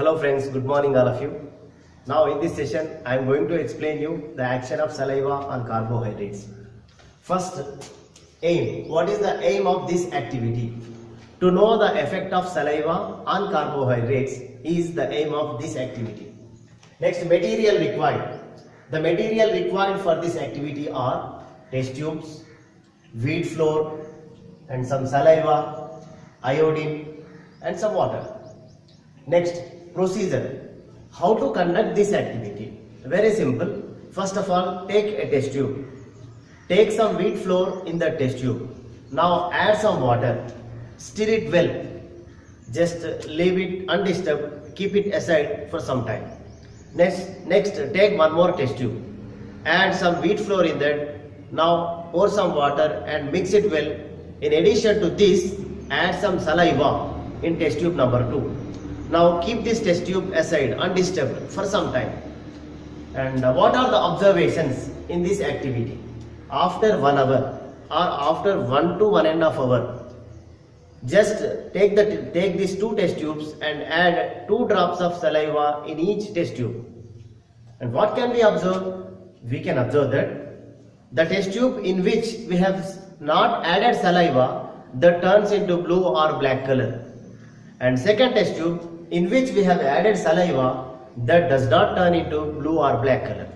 Hello friends, good morning all of you. Now in this session I am going to explain you the action of saliva on carbohydrates. First, aim. What is the aim of this activity? To know the effect of saliva on carbohydrates is the aim of this activity. Next, material required. The material required for this activity are test tubes, wheat flour and some saliva, iodine and some water. Next, procedure. How to conduct this activity? Very simple. First of all, take a test tube. Take some wheat flour in the test tube. Now add some water. Stir it well. Just leave it undisturbed. Keep it aside for some time. Next, take one more test tube. Add some wheat flour in that. Now pour some water and mix it well. In addition to this, add some saliva in test tube number 2. Now keep this test tube aside undisturbed for some time. And what are the observations in this activity? After 1 hour or after 1 to 1.5 hours, just take these 2 test tubes and add 2 drops of saliva in each test tube. And what can we observe? We can observe that the test tube in which we have not added saliva, that turns into blue or black color. And second test tube in which we have added saliva, that does not turn into blue or black color.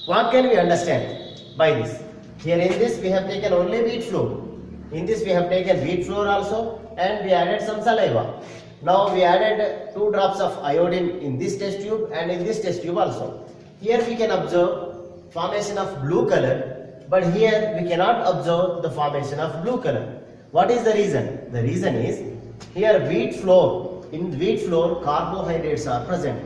What can we understand by this? Here in this we have taken only wheat flour. In this we have taken wheat flour also and we added some saliva. Now we added 2 drops of iodine in this test tube and in this test tube also. Here we can observe formation of blue color, but here we cannot observe the formation of blue color. What is the reason? The reason is here in wheat flour carbohydrates are present.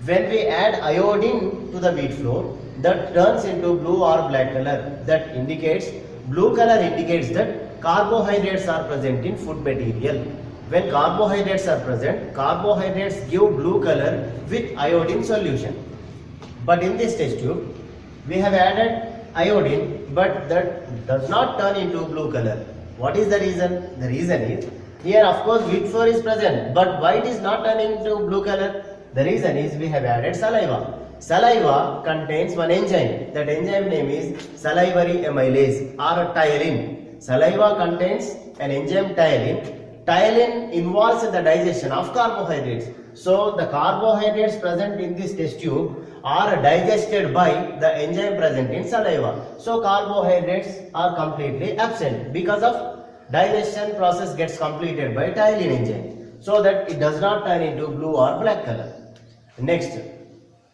When we add iodine to the wheat flour, that turns into blue or black color. That indicates, blue color indicates that carbohydrates are present in food material. When carbohydrates are present, carbohydrates give blue color with iodine solution. But in this test tube, we have added iodine, but that does not turn into blue color. What is the reason? The reason is, here of course wheat flour is present, but why it is not turning into blue color? The reason is we have added saliva. Saliva contains one enzyme. That enzyme name is salivary amylase or ptyalin. Saliva contains an enzyme ptyalin. Ptyalin involves in the digestion of carbohydrates. So the carbohydrates present in this test tube are digested by the enzyme present in saliva. So carbohydrates are completely absent because of digestion process gets completed by ptyalin enzyme, so that it does not turn into blue or black color. Next,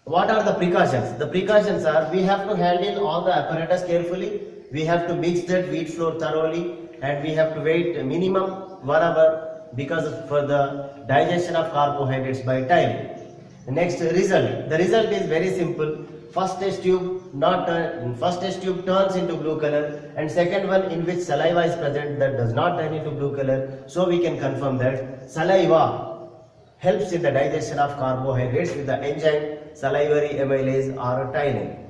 what are the precautions? The precautions are, we have to handle all the apparatus carefully, we have to mix that wheat flour thoroughly, and we have to wait minimum 1 hour because for the digestion of carbohydrates by ptyalin. Next, result. The result is very simple. First test tube turns into blue color, and second one in which saliva is present, that does not turn into blue color. So we can confirm that saliva helps in the digestion of carbohydrates with the enzyme salivary amylase or ptyalin.